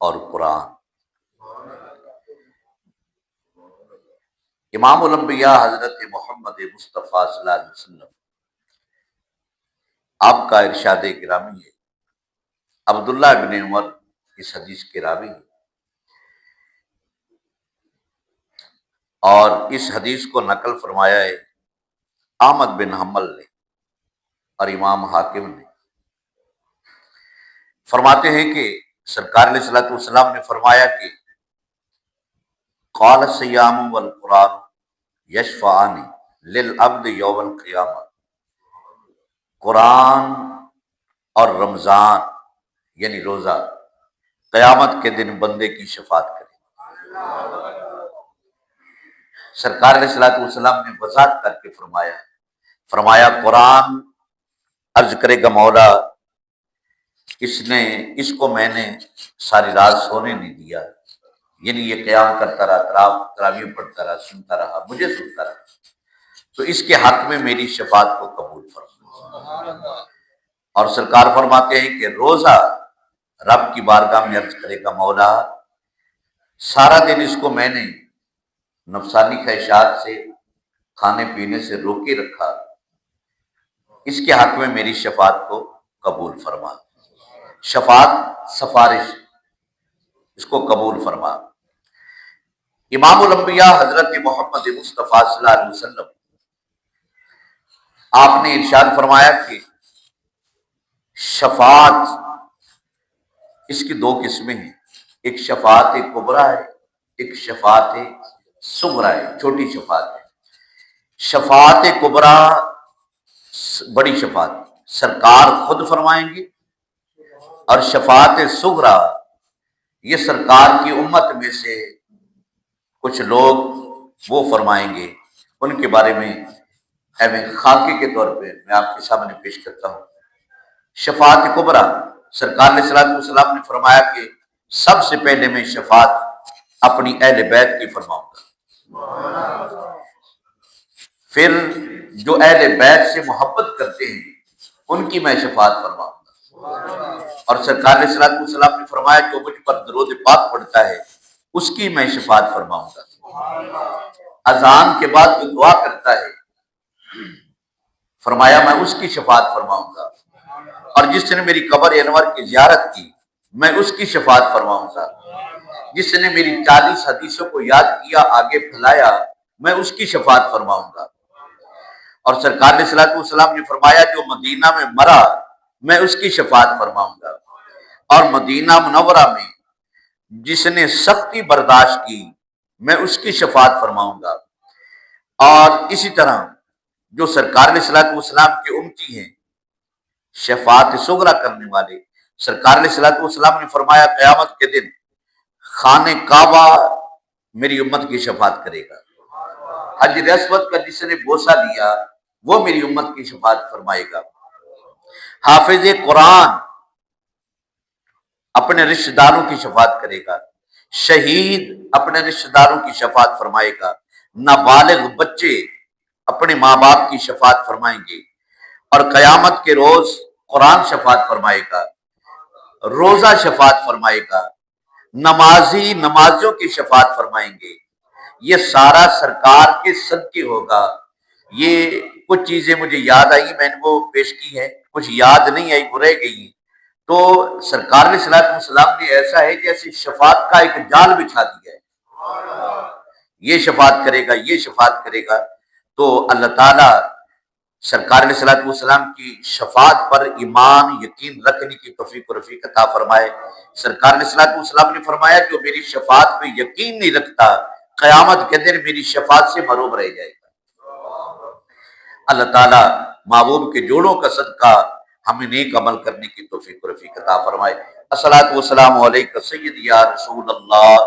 اور قرآن۔ امام الانبیاء حضرت محمد مصطفیٰ صلی اللہ علیہ وسلم آپ کا ارشاد گرامی ہے، عبداللہ بن عمر اس حدیث کے راوی ہیں، اور اس حدیث کو نقل فرمایا ہے احمد بن حنبل نے اور امام حاکم نے۔ فرماتے ہیں کہ سرکار علیہ الصلوۃ والسلام نے فرمایا کہ قال الصیام والقرآن یشفعان للعبد یوم القیامہ، قرآن اور رمضان یعنی روزہ قیامت کے دن بندے کی شفاعت کرے۔ سرکار علیہ الصلوۃ والسلام نے وضاحت کر کے فرمایا قرآن عرض کرے گا مولا اس کو میں نے ساری رات سونے نہیں دیا، یعنی یہ قیام کرتا رہا، تراویح پڑھتا رہا، سنتا رہا، مجھے سنتا رہا، تو اس کے حق میں میری شفاعت کو قبول فرما۔ اور سرکار فرماتے ہیں کہ روزہ رب کی بارگاہ میں عرض کرے گا مولا سارا دن اس کو میں نے نفسانی خواہشات سے، کھانے پینے سے روکے رکھا، اس کے حق میں میری شفاعت کو قبول فرما۔ شفاعت سفارش، اس کو قبول فرما۔ امام الانبیاء حضرت محمد مصطفیٰ صلی اللہ علیہ وسلم آپ نے ارشاد فرمایا کہ شفاعت اس کی دو قسمیں ہیں، ایک شفاعت کبریٰ ہے، ایک شفاعت صغریٰ ہے، چھوٹی شفاعت ہے۔ شفاعت کبریٰ بڑی شفاعت سرکار خود فرمائیں گے، اور شفاعت صغریٰ یہ سرکار کی امت میں سے کچھ لوگ وہ فرمائیں گے، ان کے بارے میں خاکے کے طور پہ میں آپ کے سامنے پیش کرتا ہوں۔ شفاعت کبریٰ سرکار علیہ الصلوۃ والسلام نے فرمایا کہ سب سے پہلے میں شفاعت اپنی اہل بیت کی فرماؤں گا، پھر جو اہل بیت سے محبت کرتے ہیں ان کی میں شفاعت فرماؤں گا، اور سرکار علیہ الصلوۃ والسلام نے فرمایا جو مجھ پر درود پاک پڑھتا ہے اس کی میں شفاعت فرماؤں گا۔ اذان کے بعد جو دعا کرتا ہے فرمایا میں اس کی شفاعت فرماؤں گا، اور جس نے میری قبر انور کی زیارت کی میں اس کی شفاعت فرماؤں گا، جس نے میری 40 حدیثوں کو یاد کیا آگے پھیلایا میں اس کی شفاعت فرماؤں گا، اور سرکار علیہ الصلوۃ والسلام نے فرمایا جو مدینہ میں مرا میں اس کی شفاعت فرماؤں گا، اور مدینہ منورہ میں جس نے سختی برداشت کی میں اس کی شفاعت فرماؤں گا، اور اسی طرح جو سرکار علیہ الصلوۃ والسلام کے امتی ہیں شفاعت صغریٰ کرنے والے، سرکار علیہ الصلوۃ والسلام نے فرمایا قیامت کے دن خانہ کعبہ میری امت کی شفاعت کرے گا، حجر اسود کا جس نے بوسہ لیا وہ میری امت کی شفاعت فرمائے گا، حافظ قرآن اپنے رشتہ داروں کی شفاعت کرے گا، شہید اپنے رشتہ داروں کی شفاعت فرمائے گا، نابالغ بچے اپنے ماں باپ کی شفاعت فرمائیں گے، اور قیامت کے روز قرآن شفاعت فرمائے گا، روزہ شفاعت فرمائے گا، نمازی نمازیوں کی شفاعت فرمائیں گے۔ یہ سارا سرکار کے صدقے ہوگا۔ یہ کچھ چیزیں مجھے یاد آئی، میں نے وہ پیش کی ہے، کچھ یاد نہیں آئی وہ رہ گئی، تو سرکار علیہ الصلوۃ والسلام نے ایسا ہے جیسے شفاعت کا ایک جال بچھا دیا ہے، یہ شفاعت کرے گا، یہ شفاعت کرے گا، تو اللہ تعالیٰ سرکار علیہ الصلوۃ والسلام کی شفاعت پر ایمان یقین رکھنے کی توفیق و رفیق عطا فرمائے۔ سرکار علیہ الصلوۃ والسلام نے فرمایا جو میری شفاعت پہ یقین نہیں رکھتا قیامت کے دن میری شفاعت سے محروم رہ جائے گا۔ اللہ تعالیٰ محبوب کے جوڑوں کا صدقہ ہمیں نیک عمل کرنے کی توفیق و رفیق عطا فرمائے۔ الصلاۃ والسلام علیک سیدی یا رسول اللہ